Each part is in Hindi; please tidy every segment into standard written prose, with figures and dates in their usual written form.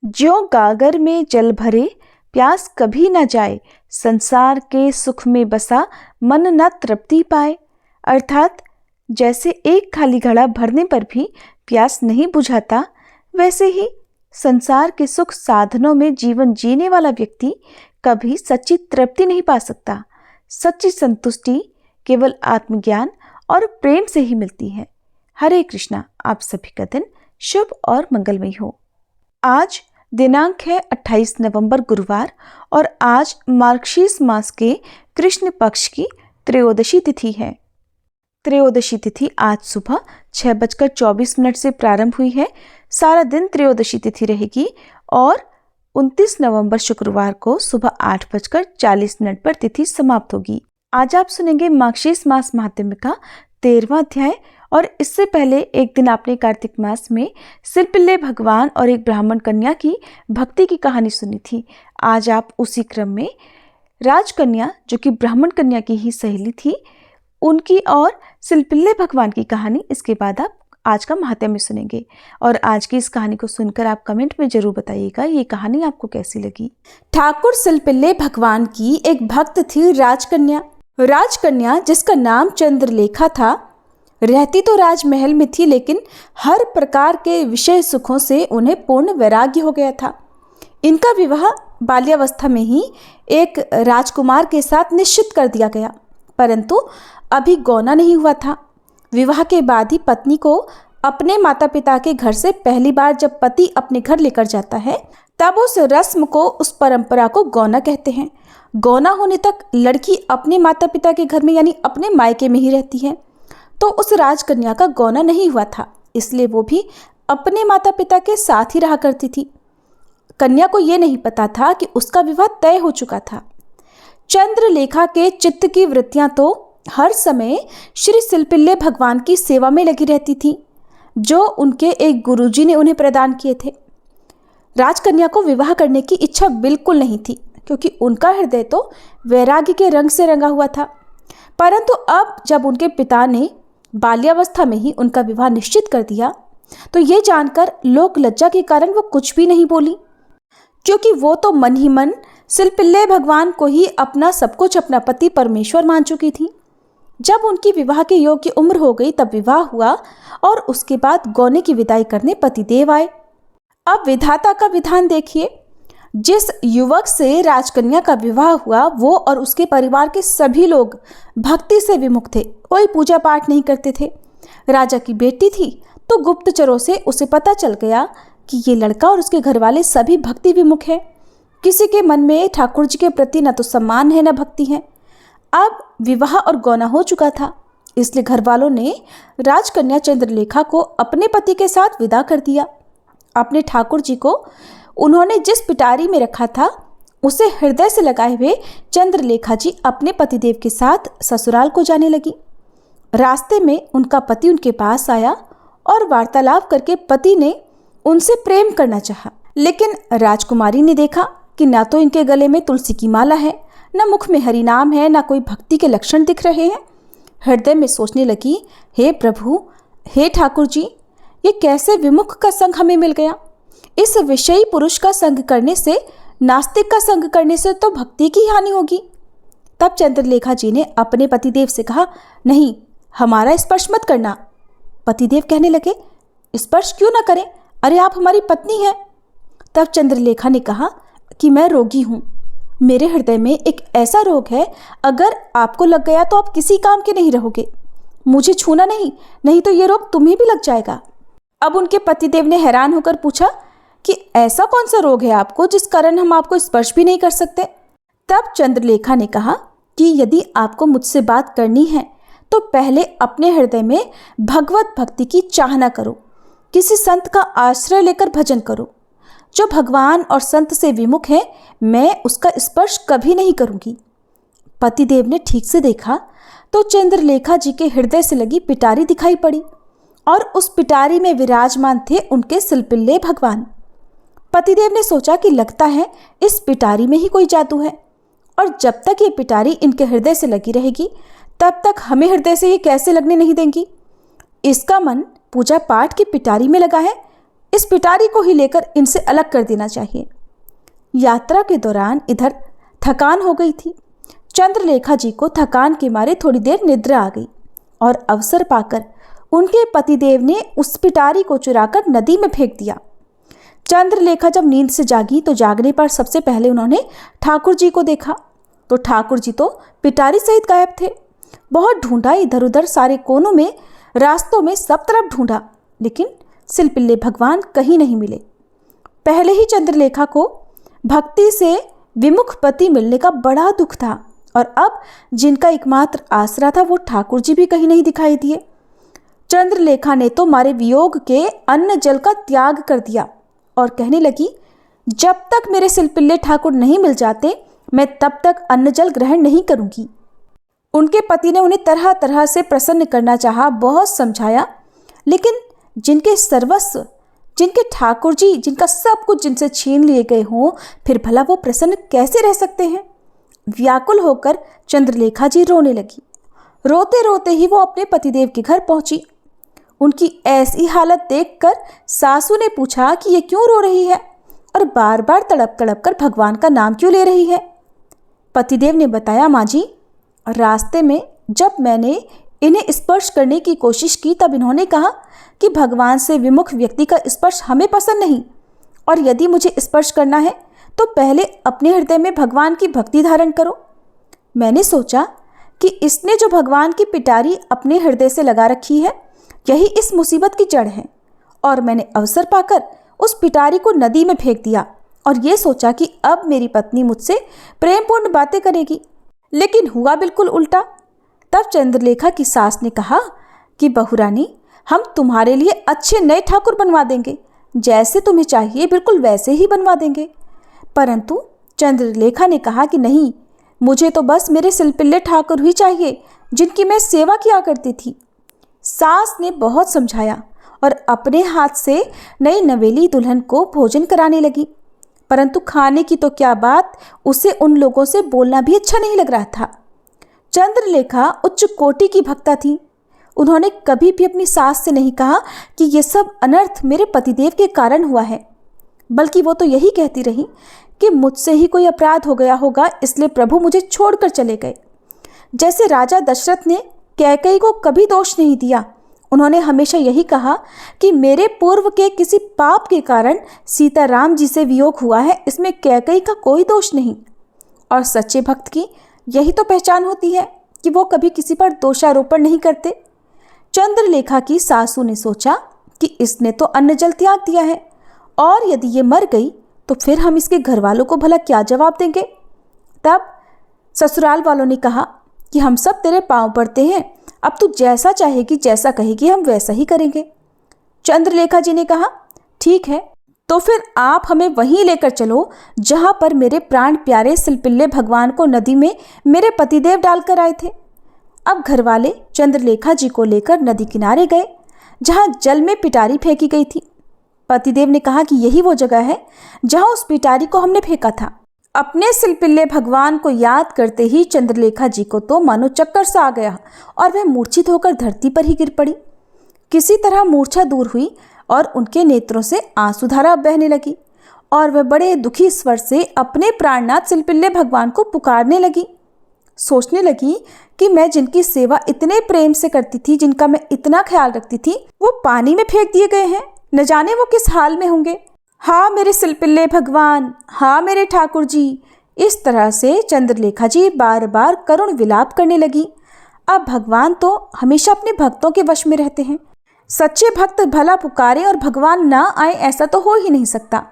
ज्यों गागर में जल भरे, प्यास कभी न जाए, संसार के सुख में बसा मन न तृप्ति पाए। अर्थात जैसे एक खाली घड़ा भरने पर भी प्यास नहीं बुझाता, वैसे ही संसार के सुख साधनों में जीवन जीने वाला व्यक्ति कभी सच्ची तृप्ति नहीं पा सकता। सच्ची संतुष्टि केवल आत्मज्ञान और प्रेम से ही मिलती है। हरे कृष्णा। आप सभी का दिन शुभ और मंगलमय हो। आज दिनांक है 28 नवंबर गुरुवार और आज मार्गशीर्ष मास के कृष्ण पक्ष की त्रयोदशी तिथि है। त्रयोदशी तिथि आज सुबह 6:24 से प्रारंभ हुई है। सारा दिन त्रयोदशी तिथि रहेगी और 29 नवंबर शुक्रवार को सुबह 8:40 पर तिथि समाप्त होगी। आज आप सुनेंगे मार्गशीर्ष मास महात्म्य का 13वां अध्याय। और इससे पहले एक दिन आपने कार्तिक मास में सिलपिल्ले भगवान और एक ब्राह्मण कन्या की भक्ति की कहानी सुनी थी। आज आप उसी क्रम में राजकन्या, जो कि ब्राह्मण कन्या की ही सहेली थी, उनकी और सिलपिल्ले भगवान की कहानी इसके बाद आप आज का महात्म्य सुनेंगे। और आज की इस कहानी को सुनकर आप कमेंट में जरूर बताइएगा ये कहानी आपको कैसी लगी। ठाकुर सिलपिल्ले भगवान की एक भक्त थी राजकन्या। राजकन्या, जिसका नाम चंद्रलेखा था, रहती तो राजमहल में थी, लेकिन हर प्रकार के विषय सुखों से उन्हें पूर्ण वैराग्य हो गया था। इनका विवाह बाल्यावस्था में ही एक राजकुमार के साथ निश्चित कर दिया गया, परंतु अभी गौना नहीं हुआ था। विवाह के बाद ही पत्नी को अपने माता पिता के घर से पहली बार जब पति अपने घर लेकर जाता है, तब उस रस्म को, उस परंपरा को गौना कहते हैं। गौना होने तक लड़की अपने माता पिता के घर में यानी अपने मायके में ही रहती है। तो उस राजकन्या का गौना नहीं हुआ था, इसलिए वो भी अपने माता पिता के साथ ही रहा करती थी। कन्या को ये नहीं पता था कि उसका विवाह तय हो चुका था। चंद्रलेखा के चित्त की वृत्तियां तो हर समय श्री सिलपिल्ले भगवान की सेवा में लगी रहती थी, जो उनके एक गुरुजी ने उन्हें प्रदान किए थे। राजकन्या को विवाह करने की इच्छा बिल्कुल नहीं थी, क्योंकि उनका हृदय तो वैराग्य के रंग से रंगा हुआ था। परंतु अब जब उनके पिता ने बाल्यावस्था में ही उनका विवाह निश्चित कर दिया, तो ये जानकर लोक लज्जा के कारण वो कुछ भी नहीं बोली, क्योंकि वो तो मन ही मन सिलपिल्ले भगवान को ही अपना सब कुछ, अपना पति परमेश्वर मान चुकी थी। जब उनकी विवाह के योग्य उम्र हो गई, तब विवाह हुआ और उसके बाद गौने की विदाई करने पतिदेव आए। अब विधाता का विधान देखिए। जिस युवक से राजकन्या का विवाह हुआ, वो और उसके परिवार के सभी लोग भक्ति से विमुख थे, कोई पूजा पाठ नहीं करते थे। राजा की बेटी थी, तो गुप्तचरों से उसे पता चल गया कि ये लड़का और उसके घर वाले सभी भक्ति विमुख हैं। किसी के मन में ठाकुर जी के प्रति न तो सम्मान है न भक्ति है। अब विवाह और गौना हो चुका था, इसलिए घर वालों ने राजकन्या चंद्रलेखा को अपने पति के साथ विदा कर दिया। अपने ठाकुर जी को उन्होंने जिस पिटारी में रखा था, उसे हृदय से लगाए हुए चंद्रलेखा जी अपने पतिदेव के साथ ससुराल को जाने लगी। रास्ते में उनका पति उनके पास आया और वार्तालाप करके पति ने उनसे प्रेम करना चाहा, लेकिन राजकुमारी ने देखा कि ना तो इनके गले में तुलसी की माला है, न मुख में हरि नाम है, न कोई भक्ति के लक्षण दिख रहे हैं। हृदय में सोचने लगी, हे प्रभु, हे ठाकुर जी, ये कैसे विमुख का संग हमें मिल गया। इस विषयी पुरुष का संग करने से, नास्तिक का संग करने से तो भक्ति की हानि होगी। तब चंद्रलेखा जी ने अपने पतिदेव से कहा, नहीं, हमारा स्पर्श मत करना। पतिदेव कहने लगे, स्पर्श क्यों ना करें, अरे आप हमारी पत्नी हैं। तब चंद्रलेखा ने कहा कि मैं रोगी हूँ, मेरे हृदय में एक ऐसा रोग है, अगर आपको लग गया तो आप किसी काम के नहीं रहोगे। मुझे छूना नहीं तो ये रोग तुम्हें भी लग जाएगा। अब उनके पतिदेव ने हैरान होकर पूछा कि ऐसा कौन सा रोग है आपको, जिस कारण हम आपको स्पर्श भी नहीं कर सकते। तब चंद्रलेखा ने कहा कि यदि आपको मुझसे बात करनी है, तो पहले अपने हृदय में भगवत भक्ति की चाहना करो, किसी संत का आश्रय लेकर भजन करो। जो भगवान और संत से विमुख है, मैं उसका स्पर्श कभी नहीं करूंगी। पतिदेव ने ठीक से देखा तो चंद्रलेखा जी के हृदय से लगी पिटारी दिखाई पड़ी, और उस पिटारी में विराजमान थे उनके सिलपिल्ले भगवान। पतिदेव ने सोचा कि लगता है इस पिटारी में ही कोई जादू है, और जब तक ये पिटारी इनके हृदय से लगी रहेगी, तब तक हमें हृदय से ये कैसे लगने नहीं देंगी। इसका मन पूजा पाठ की पिटारी में लगा है, इस पिटारी को ही लेकर इनसे अलग कर देना चाहिए। यात्रा के दौरान इधर थकान हो गई थी। चंद्रलेखा जी को थकान के मारे थोड़ी देर निद्रा आ गई और अवसर पाकर उनके पतिदेव ने उस पिटारी को चुराकर नदी में फेंक दिया। चंद्रलेखा जब नींद से जागी तो जागने पर सबसे पहले उन्होंने ठाकुर जी को देखा तो ठाकुर जी तो पिटारी सहित गायब थे। बहुत ढूंढा, इधर उधर सारे कोनों में, रास्तों में, सब तरफ ढूंढा, लेकिन सिलपिल्ले भगवान कहीं नहीं मिले। पहले ही चंद्रलेखा को भक्ति से विमुख पति मिलने का बड़ा दुख था और अब जिनका एकमात्र आसरा था वो ठाकुर जी भी कहीं नहीं दिखाई दिए। चंद्रलेखा ने तो मारे वियोग के अन्न जल का त्याग कर दिया और कहने लगी, जब तक मेरे सिलपिल्ले ठाकुर नहीं मिल जाते मैं तब तक अन्न जल ग्रहण नहीं करूंगी। उनके पति ने उन्हें तरह तरह से प्रसन्न करना चाहा, बहुत समझाया, लेकिन जिनके सर्वस्व, जिनके ठाकुर जी, जिनका सब कुछ जिनसे छीन लिए गए हों, फिर भला वो प्रसन्न कैसे रह सकते हैं। व्याकुल होकर चंद्रलेखा जी रोने लगी। रोते रोते ही वो अपने पतिदेव के घर पहुंची। उनकी ऐसी हालत देखकर सासू ने पूछा कि ये क्यों रो रही है और बार बार तड़प तड़प कर भगवान का नाम क्यों ले रही है। पतिदेव ने बताया, माँ जी, रास्ते में जब मैंने इन्हें स्पर्श करने की कोशिश की तब इन्होंने कहा कि भगवान से विमुख व्यक्ति का स्पर्श हमें पसंद नहीं और यदि मुझे स्पर्श करना है तो पहले अपने हृदय में भगवान की भक्ति धारण करो। मैंने सोचा कि इसने जो भगवान की पिटारी अपने हृदय से लगा रखी है यही इस मुसीबत की जड़ है और मैंने अवसर पाकर उस पिटारी को नदी में फेंक दिया और ये सोचा कि अब मेरी पत्नी मुझसे प्रेमपूर्ण बातें करेगी, लेकिन हुआ बिल्कुल उल्टा। तब चंद्रलेखा की सास ने कहा कि बहुरानी, हम तुम्हारे लिए अच्छे नए ठाकुर बनवा देंगे, जैसे तुम्हें चाहिए बिल्कुल वैसे ही बनवा देंगे। परंतु चंद्रलेखा ने कहा कि नहीं, मुझे तो बस मेरे सिलपिल्ले ठाकुर ही चाहिए जिनकी मैं सेवा किया करती थी। सास ने बहुत समझाया और अपने हाथ से नई नवेली दुल्हन को भोजन कराने लगी, परंतु खाने की तो क्या बात, उसे उन लोगों से बोलना भी अच्छा नहीं लग रहा था। चंद्रलेखा उच्च कोटि की भक्ता थी। उन्होंने कभी भी अपनी सास से नहीं कहा कि ये सब अनर्थ मेरे पतिदेव के कारण हुआ है, बल्कि वो तो यही कहती रही कि मुझसे ही कोई अपराध हो गया होगा, इसलिए प्रभु मुझे छोड़कर चले गए। जैसे राजा दशरथ ने कैकेयी को कभी दोष नहीं दिया, उन्होंने हमेशा यही कहा कि मेरे पूर्व के किसी पाप के कारण सीताराम जी से वियोग हुआ है, इसमें कैकेयी का कोई दोष नहीं। और सच्चे भक्त की यही तो पहचान होती है कि वो कभी किसी पर दोषारोपण नहीं करते। चंद्रलेखा की सासू ने सोचा कि इसने तो अन्न जल त्याग दिया है और यदि ये मर गई तो फिर हम इसके घर वालों को भला क्या जवाब देंगे। तब ससुराल वालों ने कहा कि हम सब तेरे पांव पड़ते हैं, अब तू जैसा चाहेगी, जैसा कहेगी हम वैसा ही करेंगे। चंद्रलेखा जी ने कहा, ठीक है, तो फिर आप हमें वहीं लेकर चलो जहां पर मेरे प्राण प्यारे सिलपिल्ले भगवान को नदी में मेरे पतिदेव डालकर आए थे। अब घर वाले चंद्रलेखा जी को लेकर नदी किनारे गए जहां जल में पिटारी फेंकी गई थी। पतिदेव ने कहा कि यही वो जगह है जहां उस पिटारी को हमने फेंका था। अपने सिलपिल्ले भगवान को याद करते ही चंद्रलेखा जी को तो मानो चक्कर सा आ गया और वह मूर्छित होकर धरती पर ही गिर पड़ी। किसी तरह मूर्छा दूर हुई और उनके नेत्रों से आंसुधारा बहने लगी और वह बड़े दुखी स्वर से अपने प्राणनाथ सिलपिल्ले भगवान को पुकारने लगी। सोचने लगी कि मैं जिनकी सेवा इतने प्रेम से करती थी, जिनका मैं इतना ख्याल रखती थी, वो पानी में फेंक दिए गए हैं। न जाने वो किस हाल में होंगे। हाँ मेरे सिलपिल्ले भगवान, हाँ मेरे ठाकुर जी। इस तरह से चंद्रलेखा जी बार बार करुण विलाप करने लगी। अब भगवान तो हमेशा अपने भक्तों के वश में रहते हैं। सच्चे भक्त भला पुकारे और भगवान ना आए, ऐसा तो हो ही नहीं सकता।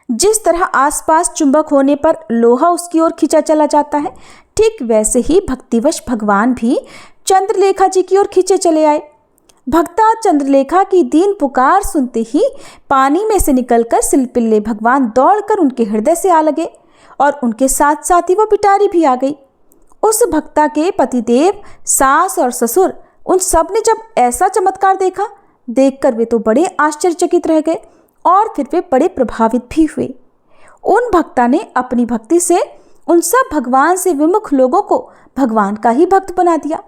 जिस तरह आसपास चुंबक होने पर लोहा उसकी ओर खींचा चला जाता है, ठीक वैसे ही भक्तिवश भगवान भी चंद्रलेखा जी की ओर खींचे चले आए। भक्ता चंद्रलेखा की दीन पुकार सुनते ही पानी में से निकलकर सिलपिल्ले भगवान दौड़कर उनके हृदय से आ लगे और उनके साथ साथ ही वो पिटारी भी आ गई। उस भक्ता के पतिदेव, सास और ससुर, उन सब ने जब ऐसा चमत्कार देखा, देखकर वे तो बड़े आश्चर्यचकित रह गए और फिर वे बड़े प्रभावित भी हुए। उन भक्ता ने अपनी भक्ति से उन सब भगवान से विमुख लोगों को भगवान का ही भक्त बना दिया।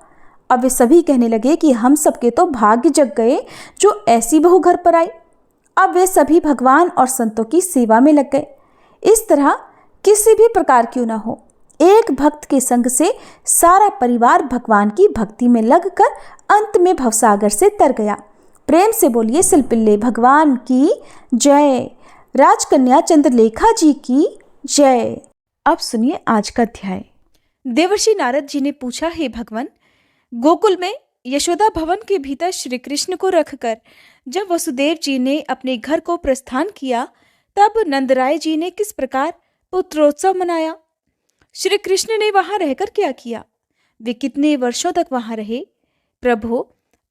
अब वे सभी कहने लगे कि हम सबके तो भाग्य जग गए जो ऐसी बहू घर पर आई। अब वे सभी भगवान और संतों की सेवा में लग गए। इस तरह किसी भी प्रकार क्यों न हो, एक भक्त के संग से सारा परिवार भगवान की भक्ति में लगकर अंत में भवसागर से तर गया। प्रेम से बोलिए सिलपिल्ले भगवान की जय, राजकन्या चंद्रलेखा जी की जय। अब सुनिए आज का अध्याय। देवर्षि नारद जी ने पूछा, हे भगवान, गोकुल में यशोदा भवन के भीतर श्री कृष्ण को रखकर जब वसुदेव जी ने अपने घर को प्रस्थान किया, तब नंदराय जी ने किस प्रकार पुत्रोत्सव मनाया? श्री कृष्ण ने वहां रहकर क्या किया? वे कितने वर्षों तक वहां रहे? प्रभु,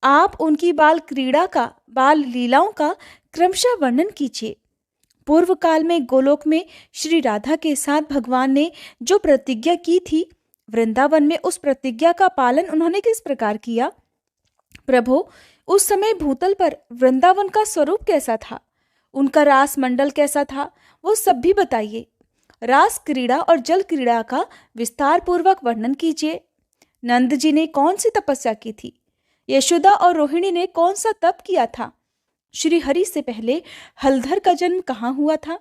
आप उनकी बाल क्रीड़ा का, बाल लीलाओं का क्रमशः वर्णन कीजिए। पूर्व काल में गोलोक में श्री राधा के साथ भगवान ने जो प्रतिज्ञा की थी, वृंदावन में उस प्रतिज्ञा का पालन उन्होंने किस प्रकार किया? प्रभु, उस समय भूतल पर वृंदावन का स्वरूप कैसा था? उनका रास मंडल कैसा था? वो सब भी बताइए। रास क्रीड़ा और जल क्रीड़ा का विस्तार पूर्वक वर्णन कीजिए। नंद जी ने कौन सी तपस्या की थी? यशोदा और रोहिणी ने कौन सा तप किया था? श्री हरि से पहले हलधर का जन्म कहाँ हुआ था?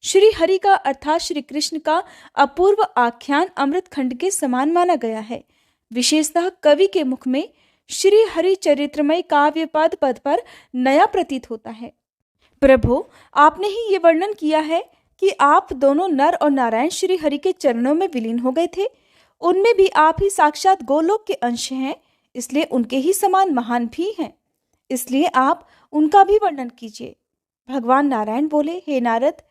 श्री हरि का अर्थात श्री कृष्ण का अपूर्व आख्यान अमृत खंड के समान माना गया है। विशेषतः कवि के मुख में श्री हरि चरित्रमय काव्य पद पद पर नया प्रतीत होता है। प्रभु, आपने ही ये वर्णन किया है कि आप दोनों नर और नारायण श्री हरि के चरणों में विलीन हो गए थे। उनमें भी आप ही साक्षात गोलोक के अंश हैं, इसलिए उनके ही समान महान भी हैं। इसलिए आप उनका भी वर्णन कीजिए। भगवान नारायण बोले, हे नारद,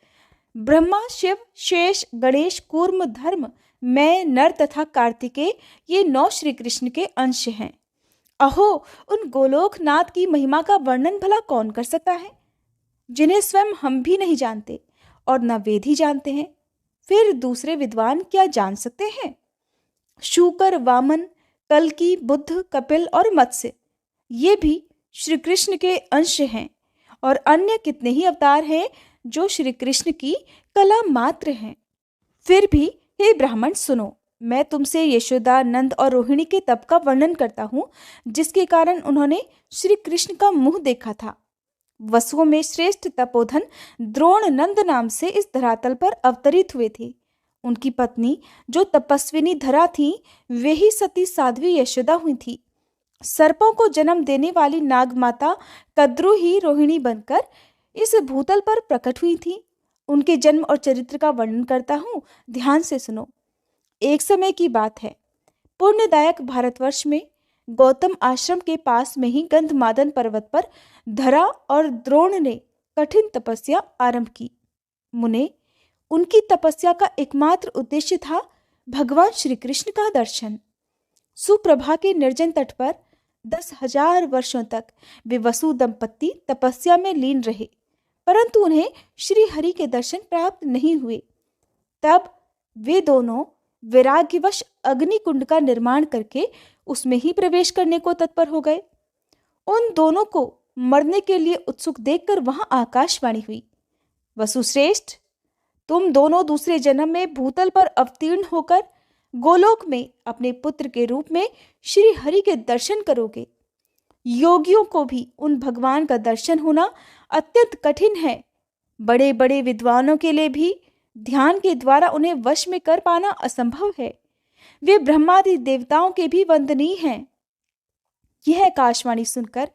ब्रह्मा, शिव, शेष, गणेश, कूर्म, धर्म, मैं, नर तथा कार्तिकेय, ये 9 श्री कृष्ण के अंश हैं। अहो, उन गोलोकनाथ की महिमा का वर्णन भला कौन कर सकता है, जिन्हें स्वयं हम भी नहीं जानते और न वेद ही जानते हैं। फिर दूसरे विद्वान क्या जान सकते हैं? शूकर, वामन, कल्की, बुद्ध, कपिल और मत्स्य, ये भी श्री कृष्ण के अंश हैं। और अन्य कितने ही अवतार हैं जो श्री कृष्ण की कला मात्र हैं। फिर भी हे ब्राह्मण सुनो, मैं तुमसे यशोदा, नंद और रोहिणी के तप का वर्णन करता हूँ, जिसके कारण उन्होंने श्री कृष्ण का मुंह देखा था। वसुओं में श्रेष्ठ तपोधन द्रोण नंद नाम से इस धरातल पर अवतरित हुए थे। उनकी पत्नी जो तपस्विनी धरा थी, वे ही सती साध्वी यशोदा हुई थी। सर्पों को जन्म देने वाली नाग माता कद्रु ही रोहिणी बनकर इस भूतल पर प्रकट हुई थी। उनके जन्म और चरित्र का वर्णन करता हूँ, ध्यान से सुनो। एक समय की बात है, पुण्यदायक भारतवर्ष में गौतम आश्रम के पास में ही गंधमादन पर्वत पर धरा और द्रोण ने कठिन तपस्या आरंभ की। मुने, उनकी तपस्या का एकमात्र उद्देश्य था भगवान श्री कृष्ण का दर्शन। सुप्रभा के निर्जन तट पर 10,000 वर्षों तक वे वसु दंपत्ति तपस्या में लीन रहे, परंतु उन्हें श्री हरि के दर्शन प्राप्त नहीं हुए। तब वे दोनों वैराग्यवश अग्नि कुंड का निर्माण करके उसमें ही प्रवेश करने को तत्पर हो गए। उन दोनों को मरने के लिए उत्सुक देखकर वहां आकाशवाणी हुई, वसुश्रेष्ठ, तुम दोनों दूसरे जन्म में भूतल पर अवतीर्ण होकर गोलोक में अपने पुत्र के रूप में श्री हरि के दर्शन करोगे। योगियों को भी उन भगवान का दर्शन होना अत्यंत कठिन है। बड़े बड़े विद्वानों के लिए भी ध्यान के द्वारा उन्हें वश में कर पाना असंभव है। वे ब्रह्मादि देवताओं के भी वंदनीय हैं। यह आकाशवाणी सुनकर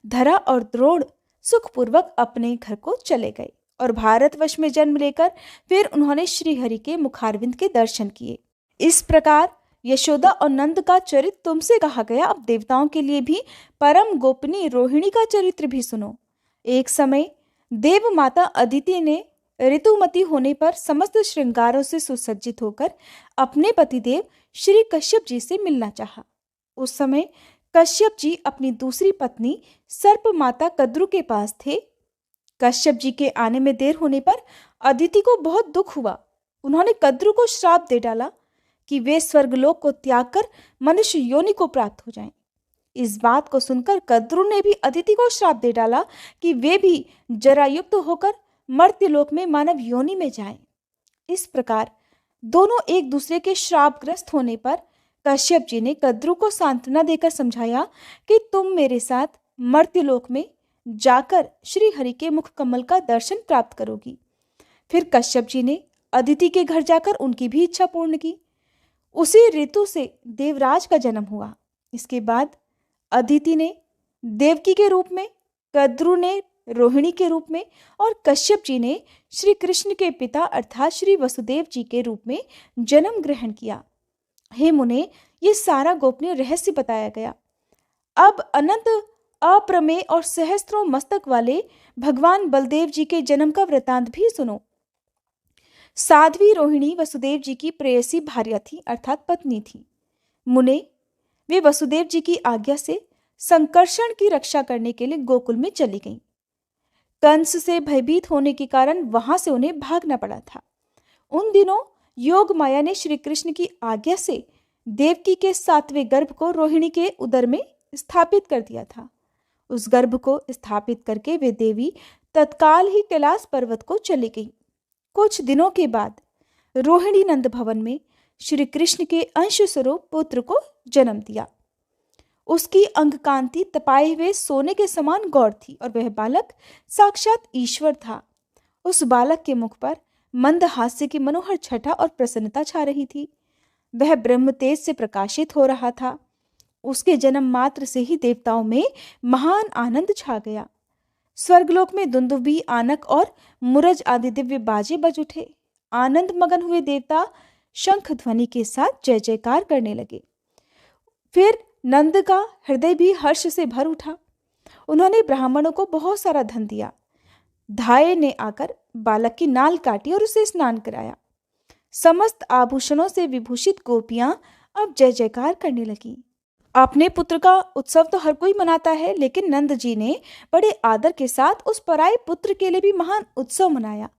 धरा और द्रोण सुखपूर्वक अपने घर को चले गए और भारतवर्ष में जन्म लेकर फिर उन्होंने श्री हरि के मुखारविंद के दर्शन किए। इस प्रकार यशोदा और नंद का चरित्र तुमसे कहा गया। अब देवताओं के लिए भी परम गोपनीय रोहिणी का चरित्र भी सुनो। एक समय देव माता अदिति ने ऋतुमती होने पर समस्त श्रृंगारों से सुसज्जित होकर अपने पतिदेव श्री कश्यप जी से मिलना चाहा। उस समय कश्यप जी अपनी दूसरी पत्नी सर्प माता कद्रु के पास थे। कश्यप जी के आने में देर होने पर अदिति को बहुत दुख हुआ। उन्होंने कद्रु को श्राप दे डाला कि वे स्वर्गलोक को त्याग कर मनुष्य योनि को प्राप्त हो जाएं। इस बात को सुनकर कद्रु ने भी अदिति को श्राप दे डाला कि वे भी जरायुक्त होकर मर्त्यलोक में मानव योनि में जाएं। इस प्रकार दोनों एक दूसरे के श्रापग्रस्त होने पर कश्यप जी ने कद्रु को सांत्वना देकर समझाया कि तुम मेरे साथ मर्त्यलोक में जाकर श्री हरि के मुख कमल का दर्शन प्राप्त करोगी। फिर कश्यप जी ने अदिति के घर जाकर उनकी भी इच्छा पूर्ण की। उसी ऋतु से देवराज का जन्म हुआ। इसके बाद अदिति ने देवकी के रूप में, कद्रु ने रोहिणी के रूप में और कश्यप जी ने श्री कृष्ण के पिता अर्थात श्री वसुदेव जी के रूप में जन्म ग्रहण किया। हे मुने, ये सारा गोपनीय रहस्य बताया गया। अब अनंत अप्रमेय और सहस्त्रों मस्तक वाले भगवान बलदेव जी के जन्म का वृतांत भी सुनो। साध्वी रोहिणी वसुदेव जी की प्रेयसी भार्या थी अर्थात पत्नी थी। मुने, वे वसुदेव जी की आज्ञा से संकर्षण की रक्षा करने के लिए गोकुल में चली गईं। कंस से भयभीत होने के कारण वहां से उन्हें भागना पड़ा था। उन दिनों योग माया ने श्री कृष्ण की आज्ञा से देवकी के 7वें गर्भ को रोहिणी के उदर में स्थापित कर दिया था। उस गर्भ को स्थापित करके वे देवी तत्काल ही कैलाश पर्वत को चली गई। कुछ दिनों के बाद रोहिणी नंद भवन में श्री कृष्ण के अंश स्वरूप पुत्र को जन्म दिया। उसकी अंग कांति तपाए हुए सोने के समान गौर थी और वह बालक साक्षात ईश्वर था। उस बालक के मुख पर मंद हास्य की मनोहर छटा और प्रसन्नता छा रही थी। वह ब्रह्म तेज से प्रकाशित हो रहा था। उसके जन्म मात्र से ही देवताओं में महान आनंद छा गया। स्वर्गलोक में दुंदुभी, आनक और मुरज आदि दिव्य बाजे बज उठे। आनंद मगन हुए देवता शंख ध्वनि के साथ जय जयकार करने लगे। फिर नंद का हृदय भी हर्ष से भर उठा। उन्होंने ब्राह्मणों को बहुत सारा धन दिया। धाये ने आकर बालक की नाल काटी और उसे स्नान कराया। समस्त आभूषणों से विभूषित गोपियां अब जय जयकार करने लगी। अपने पुत्र का उत्सव तो हर कोई मनाता है, लेकिन नंद जी ने बड़े आदर के साथ उस पराये पुत्र के लिए भी महान उत्सव मनाया।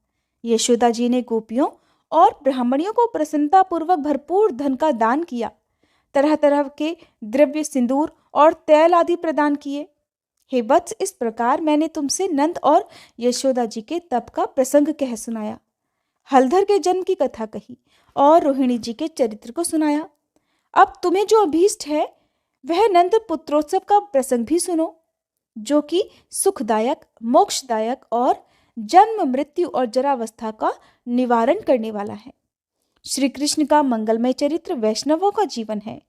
यशोदा जी ने गोपियों और ब्राह्मणियों को प्रसन्नता पूर्वक भरपूर धन का दान किया। तरह तरह के द्रव्य, सिंदूर और तैल आदि प्रदान किए। हे वत्स, इस प्रकार मैंने तुमसे नंद और यशोदा जी के तप का प्रसंग कह सुनाया। हलधर के जन्म की कथा कही और रोहिणी जी के चरित्र को सुनाया। अब तुम्हें जो अभीष्ट है वह नंद पुत्रोत्सव का प्रसंग भी सुनो, जो कि सुखदायक, मोक्षदायक और जन्म, मृत्यु और जरावस्था का निवारण करने वाला है। श्री कृष्ण का मंगलमय चरित्र वैष्णवों का जीवन है।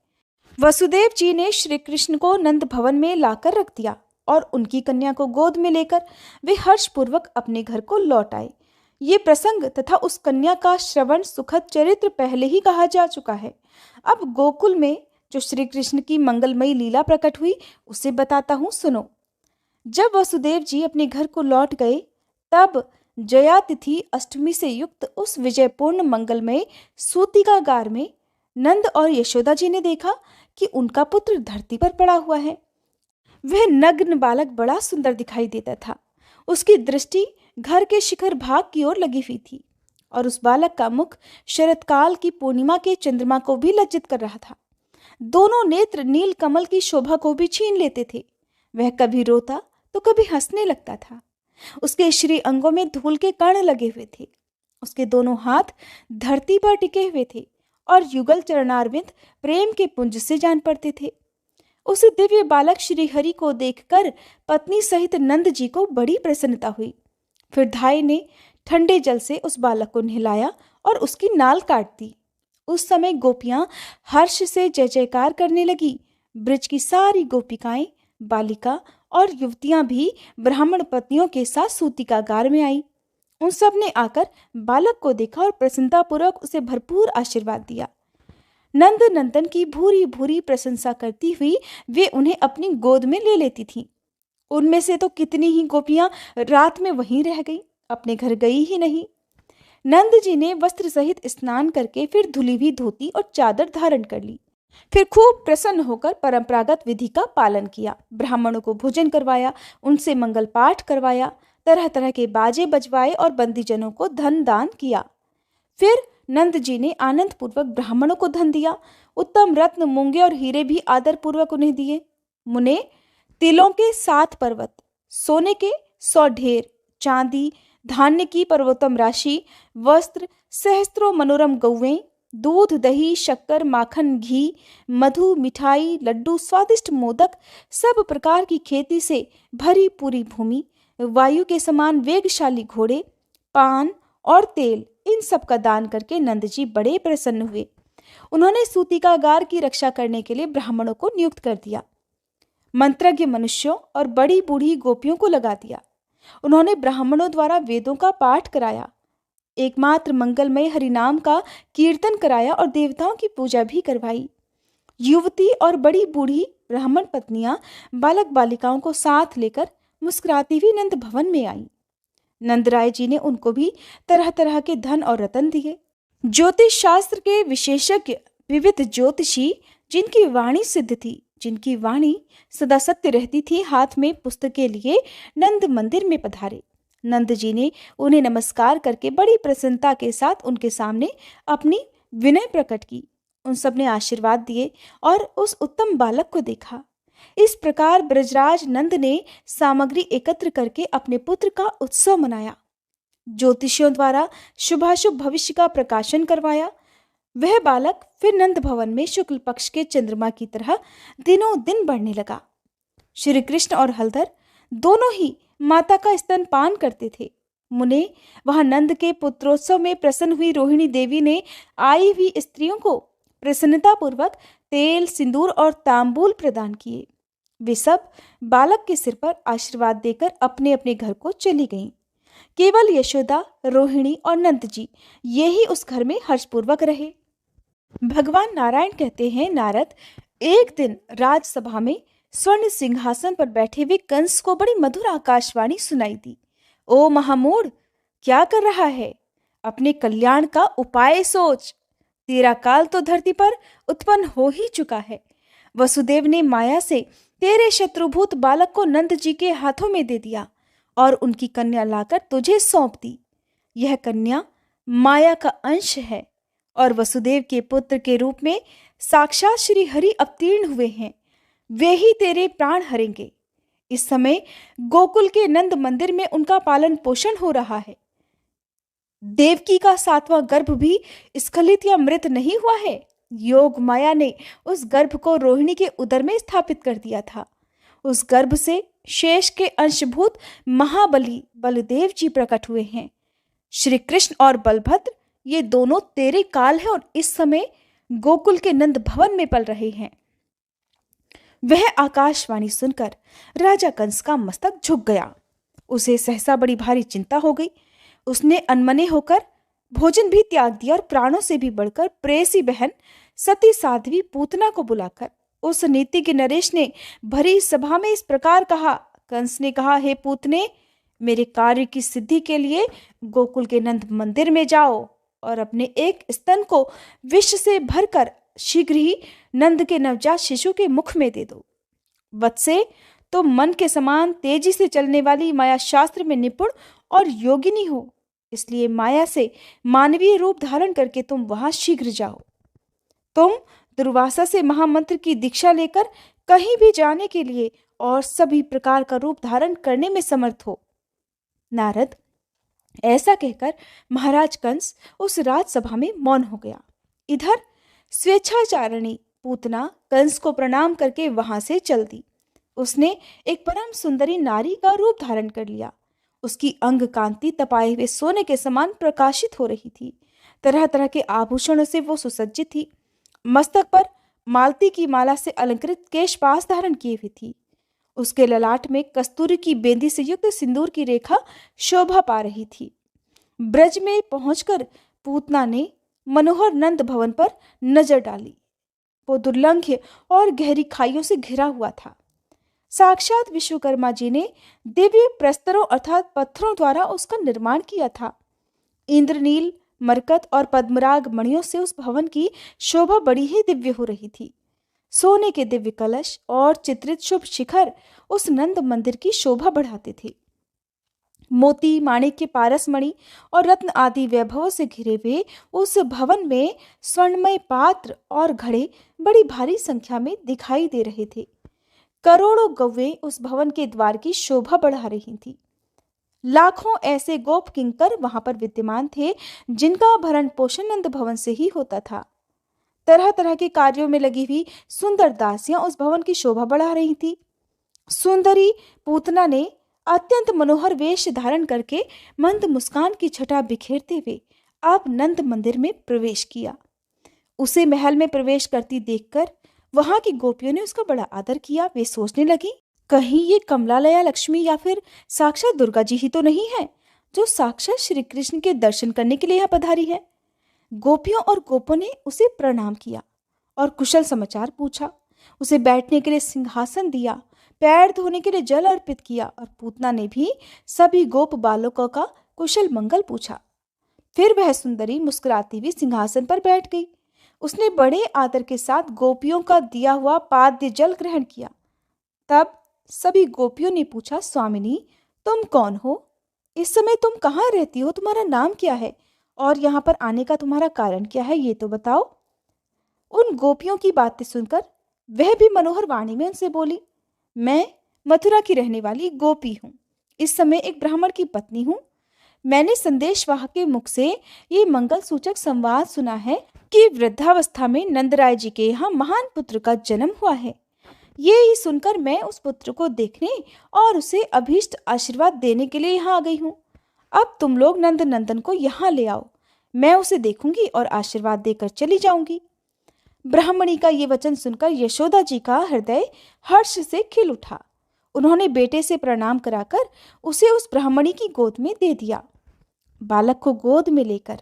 वसुदेव जी ने श्री कृष्ण को नंद भवन में लाकर रख दिया और उनकी कन्या को गोद में लेकर वे हर्षपूर्वक अपने घर को लौट आए। ये प्रसंग तथा उस कन्या का श्रवण सुखद चरित्र पहले ही कहा जा चुका है। अब गोकुल में जो श्री कृष्ण की मंगलमयी लीला प्रकट हुई उसे बताता हूँ, सुनो। जब वसुदेव जी अपने घर को लौट गए तब जया तिथि अष्टमी से युक्त उस विजयपूर्ण मंगलमय सूतिकागार में नंद और यशोदा जी ने देखा कि उनका पुत्र धरती पर पड़ा हुआ है। वह नग्न बालक बड़ा सुंदर दिखाई देता था। उसकी दृष्टि घर के शिखर भाग की ओर लगी हुई थी और उस बालक का मुख शरतकाल की पूर्णिमा के चंद्रमा को भी लज्जित कर रहा था। दोनों नेत्र नील कमल की शोभा को भी छीन लेते थे। वह कभी रोता तो कभी हंसने लगता था। उसके श्री अंगों में धूल के कण लगे हुए थे। उसके दोनों हाथ धरती पर टिके हुए थे और युगल चरणारविंद प्रेम के पुंज से जान पड़ते थे। उस दिव्य बालक श्री हरि को देखकर पत्नी सहित नंद जी को बड़ी प्रसन्नता हुई। फिर धाय ने ठंडे जल से उस बालक को नहलाया और उसकी नाल काट दी। उस समय गोपियां हर्ष से जय जयकार करने लगी। ब्रज की सारी गोपिकाएं, बालिका और युवतियां भी ब्राह्मण पत्नियों के साथ सूतिकागार में आई। उन सब ने आकर बालक को देखा और प्रसन्नतापूर्वक उसे भरपूर आशीर्वाद दिया। नंद नंदन की भूरी भूरी प्रशंसा करती हुई वे उन्हें अपनी गोद में ले लेती थीं। उनमें से तो कितनी ही गोपियां रात में वहीं रह गई, अपने घर गई ही नहीं। नंद जी ने वस्त्र सहित स्नान करके फिर धुली हुई धोती और चादर धारण कर ली। फिर खूब प्रसन्न होकर परंपरागत विधि का पालन किया। ब्राह्मणों को भोजन करवाया, उनसे मंगल पाठ करवाया, तरह तरह के बाजे बजवाए और बंदीजनों को धन दान किया। फिर नंद जी ने आनंद पूर्वक ब्राह्मणों को धन दिया। उत्तम रत्न, मूंगे और हीरे भी आदर पूर्वक उन्हें दिए। मुने, तिलों के 7 पर्वत, सोने के 100 ढेर, चांदी, धान्य की पर्वतम राशि, वस्त्र, सहस्त्रों मनोरम गौवें, दूध, दही, शक्कर, माखन, घी, मधु, मिठाई, लड्डू, स्वादिष्ट मोदक, सब प्रकार की खेती से भरी पूरी भूमि, वायु के समान वेगशाली घोड़े, पान और तेल, इन सब का दान करके नंद जी बड़े प्रसन्न हुए। उन्होंने सूतिकागार की रक्षा करने के लिए ब्राह्मणों को नियुक्त कर दिया, मंत्रज्ञ मनुष्यों और बड़ी बूढ़ी गोपियों को लगा दिया। उन्होंने ब्राह्मणों द्वारा वेदों का पाठ कराया, एकमात्र मंगलमय हरिनाम का कीर्तन कराया और देवताओं की पूजा भी करवाई। युवती और बड़ी बूढ़ी ब्राह्मण पत्नियां बालक बालिकाओं को साथ लेकर मुस्कुराती हुई नंद भवन में आई। नंदराय जी ने उनको भी तरह तरह के धन और रतन दिए। ज्योतिष शास्त्र के विशेषज्ञ, विविध ज्योतिषी, जिनकी वाणी सिद्ध थी, जिनकी वाणी सदा सत्य रहती थी, हाथ में पुस्तकें लिए नंद मंदिर में पधारे। नंद जी ने उन्हें नमस्कार करके बड़ी प्रसन्नता के साथ उनके सामने अपनी विनय प्रकट की। उन सब ने आशीर्वाद दिए और उस उत्तम बालक को देखा। इस प्रकार ब्रजराज नंद ने सामग्री एकत्र करके अपने पुत्र का उत्सव मनाया, ज्योतिषियों द्वारा शुभाशुभ भविष्य का प्रकाशन करवाया। वह बालक फिर नंद भवन में शुक्ल पक्ष के चंद्रमा की तरह दिनों दिन बढ़ने लगा। श्री कृष्ण और हलधर दोनों ही माता का स्तनपान करते थे। मुने वहां नंद के पुत्रोत्सव में प्रसन्न हुई रोहिणी देवी ने आई हुई स्त्रियों को प्रसन्नतापूर्वक तेल, सिंदूर और तांबूल प्रदान किए। वे सब बालक के सिर पर आशीर्वाद देकर अपने अपने घर को चली गईं। केवल यशोदा, रोहिणी और नंद जी यही उस घर में हर्षपूर्वक रहे। भगवान नारायण कहते हैं, नारद, एक दिन राजसभा में स्वर्ण सिंहासन पर बैठे हुए कंस को बड़ी मधुर आकाशवाणी सुनाई दी। ओ महामूढ़, क्या कर रहा है? अपने कल्याण का उपाय सोच। तेरा काल तो धरती पर उत्पन्न हो ही चुका है। वसुदेव ने माया से तेरे शत्रुभूत बालक को नंद जी के हाथों में दे दिया और उनकी कन्या लाकर तुझे सौंप दी। यह कन्या माया का अंश है और वसुदेव के पुत्र के रूप में साक्षात श्री हरि अवतीर्ण हुए हैं। वे ही तेरे प्राण हरेंगे। इस समय गोकुल के नंद मंदिर में उनका पालन पोषण हो रहा है। देवकी का 7वां गर्भ भी स्खलित या मृत नहीं हुआ है। योग माया ने उस गर्भ को रोहिणी के उदर में स्थापित कर दिया था। उस गर्भ से शेष के अंशभूत महाबली बलदेव जी प्रकट हुए हैं। श्री कृष्ण और बलभद्र ये दोनों तेरे काल है और इस समय गोकुल के नंद भवन में पल रहे हैं। वह आकाशवाणी सुनकर राजा कंस का मस्तक झुक गया। उसे सहसा बड़ी भारी चिंता हो गई। उसने अनमने होकर भोजन भी त्याग दिया और प्राणों से भी बढ़कर प्रेयसी बहन सती साध्वी पूतना को बुलाकर उस नीतिज्ञ नरेश ने भरी सभा में इस प्रकार कहा। कंस ने कहा, हे पूतने, मेरे कार्य की सिद्धि के लिए गोकुल के नंद मंदिर में जाओ और अपने एक स्तन को विष से भरकर शीघ्र ही नंद के नवजात शिशु के मुख में दे दो। वत्से, तुम मन के समान तेजी से चलने वाली माया शास्त्र में निपुण और योगिनी हो, इसलिए माया से मानवीय रूप धारण करके तुम वहां शीघ्र जाओ। तुम दुर्वासा से महामंत्र की दीक्षा लेकर कहीं भी जाने के लिए और सभी प्रकार का रूप धारण करने में समर्थ हो। नारद, ऐसा कहकर महाराज कंस उस राजसभा में मौन हो गया। इधर स्वेच्छाचारिणी पूतना कंस को प्रणाम करके वहां से चल दी। उसने एक परम सुंदरी नारी का रूप धारण कर लिया। उसकी अंग कांति तपाए हुए सोने के समान प्रकाशित हो रही थी। तरह तरह के आभूषणों से वो सुसज्जित थी। मस्तक पर मालती की माला से अलंकृत केशपाश धारण किए हुई थी। उसके ललाट में कस्तूरी की बेंदी से युक्त सिंदूर की रेखा शोभा पा रही थी। ब्रज में पहुंचकर पूतना ने मनोहर नंद भवन पर नजर डाली। वो दुर्लंघ्य और गहरी खाइयों से घिरा हुआ था। साक्षात विश्वकर्मा जी ने दिव्य प्रस्तरों अर्थात पत्थरों द्वारा उसका निर्माण किया था। इंद्रनील, मरकत और पद्मराग मणियों से उस भवन की शोभा बड़ी ही दिव्य हो रही थी। सोने के दिव्य कलश और चित्रित शुभ शिखर उस नंद मंदिर की शोभा बढ़ाते थे। मोती, माणिक्य, पारसमणि और रत्न आदि वैभवों से घिरे हुए उस भवन में स्वर्णमय पात्र और घड़े बड़ी भारी संख्या में दिखाई दे रहे थे। करोड़ों गौवें उस भवन के द्वार की शोभा बढ़ा रही थी। लाखों ऐसे गोप किंकर वहां पर विद्यमान थे जिनका भरण पोषण नंद भवन से ही होता था। तरह तरह के कार्यों में लगी हुई सुंदर दासियां उस भवन की शोभा बढ़ा रही थी। सुंदरी पूतना ने अत्यंत मनोहर वेश धारण करके मंद मुस्कान की छटा बिखेरते हुए अब नंद मंदिर में प्रवेश किया। उसे महल में प्रवेश करती देखकर वहां की गोपियों ने उसका बड़ा आदर किया। वे सोचने लगी, कहीं ये कमलालया लक्ष्मी या फिर साक्षात दुर्गा जी ही तो नहीं है जो साक्षात श्री कृष्ण के दर्शन करने के लिए यहाँ पधारी है। गोपियों और गोपों ने उसे प्रणाम किया और कुशल समाचार पूछा। उसे बैठने के लिए सिंहासन दिया, पैर धोने के लिए जल अर्पित किया और पूतना ने भी सभी गोप बालकों का कुशल मंगल पूछा। फिर वह सुंदरी मुस्कुराती हुई सिंहासन पर बैठ गई। उसने बड़े आदर के साथ गोपियों का दिया हुआ पाद्य जल ग्रहण किया। तब सभी गोपियों ने पूछा, स्वामिनी तुम कौन हो? इस समय तुम कहाँ रहती हो? तुम्हारा नाम क्या है और यहाँ पर आने का तुम्हारा कारण क्या है, ये तो बताओ। उन गोपियों की बातें सुनकर वह भी मनोहर वाणी में उनसे बोली, मैं मथुरा की रहने वाली गोपी हूँ। इस समय एक ब्राह्मण की पत्नी हूँ। मैंने संदेशवाहक के मुख से ये मंगल सूचक संवाद सुना है कि वृद्धावस्था में नंदराय जी के यहाँ महान पुत्र का जन्म हुआ है। ये ही सुनकर मैं उस पुत्र को देखने और उसे अभीष्ट आशीर्वाद देने के लिए यहाँ आ गई हूँ। अब तुम लोग नंद नंदन को यहाँ ले आओ, मैं उसे देखूंगी और आशीर्वाद देकर चली जाऊंगी। ब्राह्मणी का ये वचन सुनकर यशोदा जी का हृदय हर्ष से खिल उठा। उन्होंने बेटे से प्रणाम कराकर उसे उस ब्राह्मणी की गोद में दे दिया। बालक को गोद में लेकर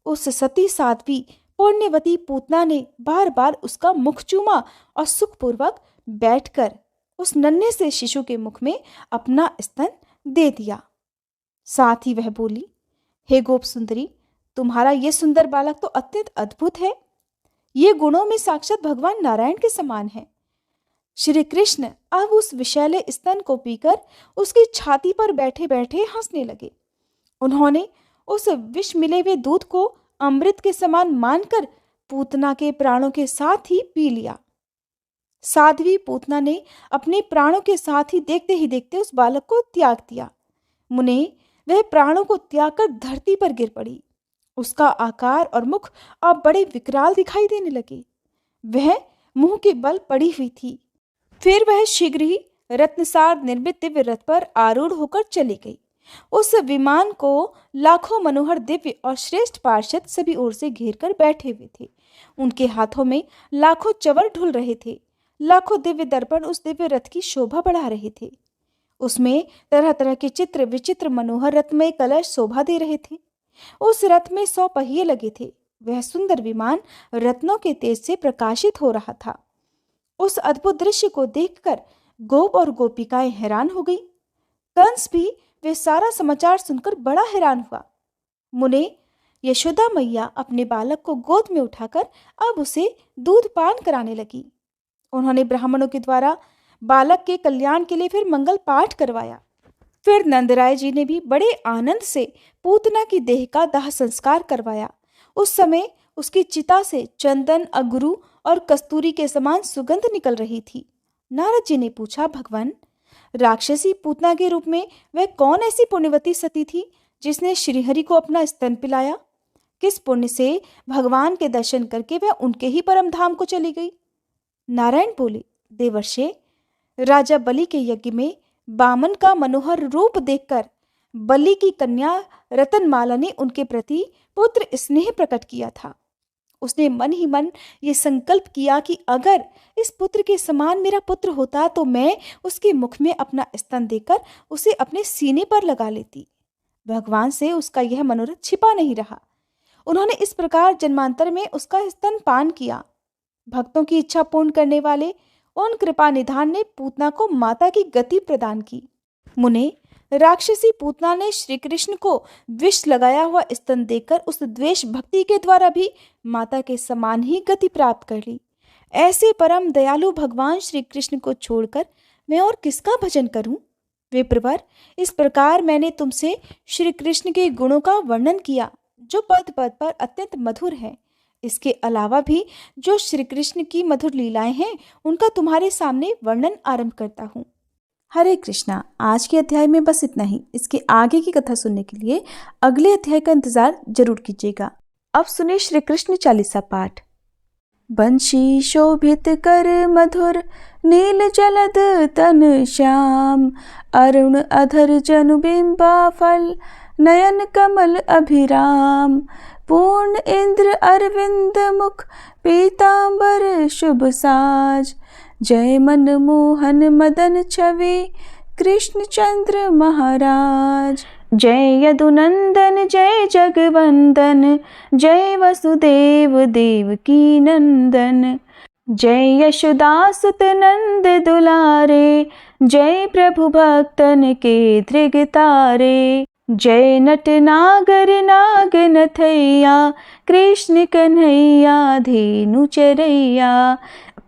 उस सती साध्वी पुण्यवती पूतना ने बार बार उसका मुख चूमा और सुखपूर्वक बैठकर उस नन्हे से शिशु के मुख में अपना स्तन दे दिया। साथ ही वह बोली, हे गोप सुंदरी, तुम्हारा ये सुंदर बालक तो अत्यंत अद्भुत है। ये गुणों में साक्षात भगवान नारायण के समान है। श्री कृष्ण अब उस विषैले स्तन को पीकर उसकी छाती पर बैठे बैठे हंसने लगे। उन्होंने उस विष मिले हुए दूध को अमृत के समान मानकर पूतना के प्राणों के साथ ही पी लिया। साध्वी पूतना ने अपने प्राणों के साथ ही देखते उस बालक को त्याग दिया। मुने वह प्राणों को त्याग कर धरती पर गिर पड़ी। उसका आकार और मुख अब बड़े विकराल दिखाई देने लगे। वह मुंह के बल पड़ी हुई थी। फिर वह शीघ्र ही रत्नसार निर्मित दिव्य रथ पर आरूढ़ होकर चली गई। उस विमान को लाखों मनोहर दिव्य और श्रेष्ठ पार्षद सभी ओर से घेर कर बैठे हुए थे। उनके हाथों में लाखों चवर ढुल रहे थे। लाखों दिव्य दर्पण उस दिव्य रथ की शोभा बढ़ा रहे थे। उसमें तरह तरह के चित्र विचित्र मनोहर रत्नमय कलश शोभा दे रहे थे। उस रथ में 100 पहिए लगे थे। वह सुंदर विमान रत्नों के तेज से प्रकाशित हो रहा था। उस अद्भुत दृश्य को देखकर गोप और गोपिकाएं हैरान हो गई। कंस भी वे सारा समाचार सुनकर बड़ा हैरान हुआ। मुने यशोदा मैया अपने बालक को गोद में उठाकर अब उसे दूध पान कराने लगी। उन्होंने ब्राह्मणों के द्वारा बालक के कल्याण के लिए फिर मंगल पाठ करवाया। फिर नंदराय जी ने भी बड़े आनंद से पूतना की देह का दाह संस्कार करवाया। उस समय उसकी चिता से चंदन, अगरू और कस्तूरी के समान सुगंध निकल रही थी। नारद जी ने पूछा, भगवान, राक्षसी पूतना के रूप में वह कौन ऐसी पुण्यवती सती थी जिसने श्रीहरि को अपना स्तन पिलाया? किस पुण्य से भगवान के दर्शन करके वह उनके ही परम धाम को चली गई? नारायण बोले, देवर्षे, राजा बलि के यज्ञ में बामन का मनोहर रूप देखकर बलि की कन्या रतनमाला ने उनके प्रति पुत्र स्नेह प्रकट किया था। उसने मन ही मन ये संकल्प किया कि अगर इस पुत्र के समान मेरा पुत्र होता तो मैं उसके मुख में अपना स्तन देकर उसे अपने सीने पर लगा लेती। भगवान से उसका यह मनोरथ छिपा नहीं रहा। उन्होंने इस प्रकार जन्मांतर में उसका स्तन पान किया। भक्तों की इच्छा पूर्ण करने वाले उन कृपा निधान ने पूतना को माता की गति प्रदान की। मुने, राक्षसी पूतना ने श्री कृष्ण को विष लगाया हुआ स्तन देकर उस द्वेष भक्ति के द्वारा भी माता के समान ही गति प्राप्त कर ली। ऐसे परम दयालु भगवान श्री कृष्ण को छोड़कर मैं और किसका भजन करूं? विप्रवर, इस प्रकार मैंने तुमसे श्री कृष्ण के गुणों का वर्णन किया जो पद पद पर अत्यंत मधुर है। इसके अलावा भी जो श्री कृष्ण की मधुर लीलाएं हैं उनका तुम्हारे सामने वर्णन आरंभ करता हूँ। हरे कृष्णा। आज के अध्याय में बस इतना ही। इसके आगे की कथा सुनने के लिए अगले अध्याय का इंतजार जरूर कीजिएगा। अब सुनिए श्री कृष्ण चालीसा पाठ। बंशी शोभित कर मधुर नील जलद तन श्याम, अरुण अधर जनु बिंबा फल नयन कमल अभिराम, पूर्ण इंद्र अरविंद मुख पीतांबर शुभ साज, जय मन मोहन मदन छवि कृष्ण चंद्र महाराज। जय यदुनंदन जय जगवंदन, जय वसुदेव देवकी नंदन, जय यशोदासुत नंद दुलारे, जय प्रभु भक्तन के धृग तारे, जय नट नागर नाग नथैया, कृष्ण कन्हैया धेनु चरैया,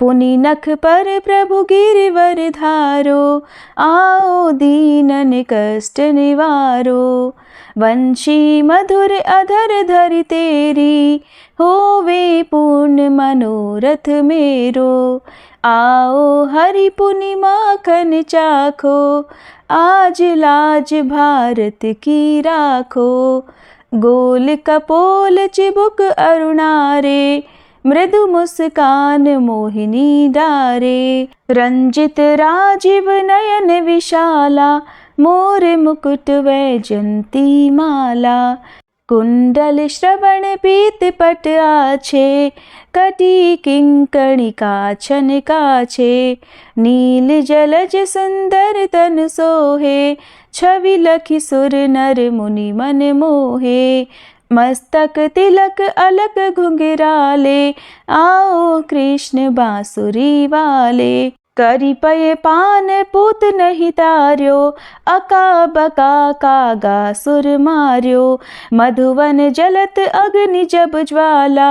पुनि नख पर प्रभु गिरिवर धारो, आओ दीनन कष्ट निवारो, वंशी मधुर अधर धरि तेरी, होवे पूर्ण मनोरथ मेरो, आओ हरि पुनि माखन चाखो, आज लाज भारत की राखो, गोल कपोल चिबुक अरुणारे, मृदु मुस्कान मोहिनी डारे, रंजित राजीव नयन विशाला, मोर मुकुट वैजंती माला, कुंडल श्रवण पीत पट आछे, कटी किंकणी काछन काछे, नील जलज सुंदर तन सोहे, छवि लखि सुर नर मुनि मन मोहे, मस्तक तिलक अलक घुंघराले, आओ कृष्ण बांसुरी वाले, करी पय पान पूत नहीं तार्यो, अका बका कागा सुर मार्यो, मधुवन जलत अग्नि जब ज्वाला,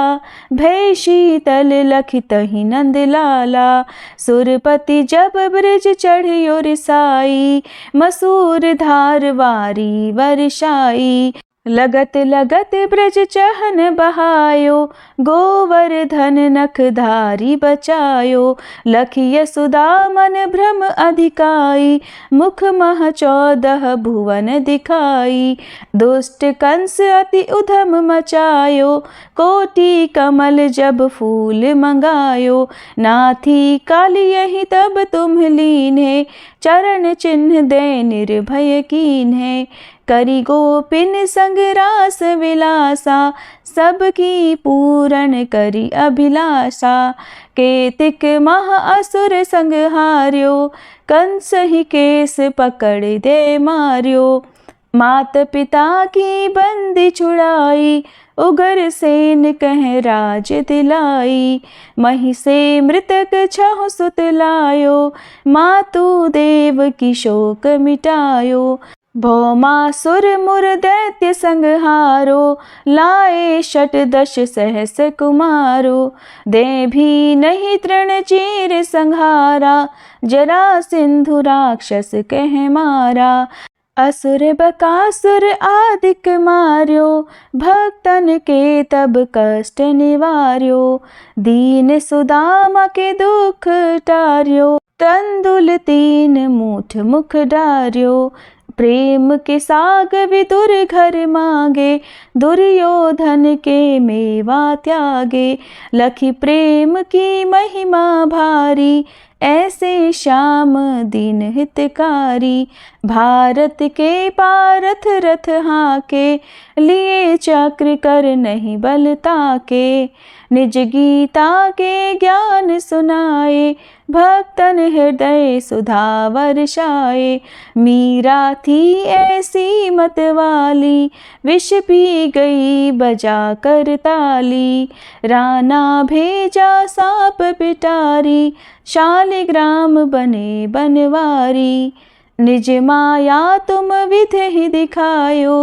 भय शीतल लखित ही नंद लाला, सुरपति जब ब्रिज चढ़ियो रिसाई, मसूर धार वारी वर्षाई, लगत लगत ब्रज चहन बहायो, गोवर्धन नख धारी बचायो, लखि यशोदा मन भ्रम अधिकाई, मुख मह 14 भुवन दिखाई, दुष्ट कंस अति उधम मचायो, कोटि कमल जब फूल मंगायो, नाथी काली यही तब तुम लीन्हे, चरण चिन्ह दे निर्भय कीन्हे, करी गोपिन संग रास विलासा, सबकी पूरण करी अभिलाषा, केतिक मह असुर संग हार्यो, कंस ही केस पकड़ दे मार्यो, मात पिता की बंदी छुड़ाई, उगर सेन कह राज दिलाई, मही से मृतक 6 सुत लायो, मातु देव की शोक मिटायो, भौमासुर मुर दैत्य संहारो, लाए 18 सहस कुमारो, दे भी नहीं तृण चीर संहारा, जरा सिंधु राक्षस कह मारा, असुर बकासुर आदिक मार्यो, भक्तन के तब कष्ट निवार्यो, दीन सुदामा के दुख टार्यो, तंदुल 3 मूठ मुख डार्यो, प्रेम के साग विदुर घर मांगे, दुर्योधन के मेवा त्यागे, लखि प्रेम की महिमा भारी, ऐसे श्याम दीन हितकारी, भारत के पारथ रथ हाके, लिए चक्र कर नहीं बल ताके, निज गीता के ज्ञान सुनाए, भक्तन हृदय सुधा वर्षाए, मीरा थी ऐसी मत वाली, विष पी गई बजा कर ताली, राना भेजा सांप पिटारी, शालिग्राम बने बनवारी, निज माया तुम विध ही दिखायो,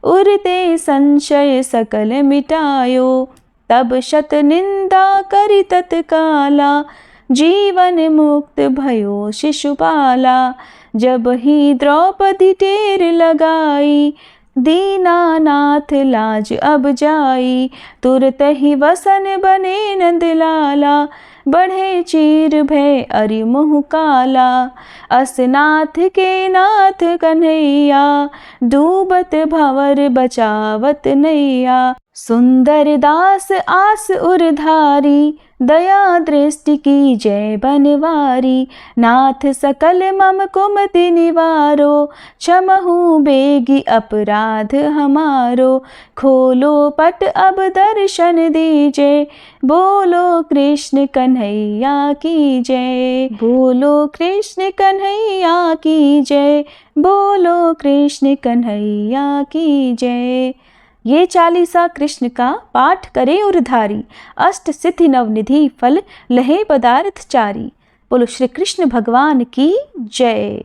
उरते संशय सकल मिटायो, तब शत निंदा करी तत्काला, जीवन मुक्त भयो शिशुपाला, जब ही द्रौपदी टेर लगाई, दीनानाथ लाज अब जाई, तुरत ही वसन बने नंदलाला, बढ़े चीर भय अरि मुँह काला, असनाथ के नाथ कन्हैया, डूबत भंवर बचावत नैया। सुंदर दास आस उरधारी, दया दृष्टि की जय बनवारी, नाथ सकल मम कुमति निवारो, क्षमहु बेगी अपराध हमारो, खोलो पट अब दर्शन दीजे, बोलो कृष्ण कन्हैया की जय, बोलो कृष्ण कन्हैया की जय, बोलो कृष्ण कन्हैया की जय। ये चालीसा कृष्ण का पाठ करे उरधारी, अष्ट सिद्धि नवनिधि फल लहे पदार्थ चारी। बोलो श्री कृष्ण भगवान की जय।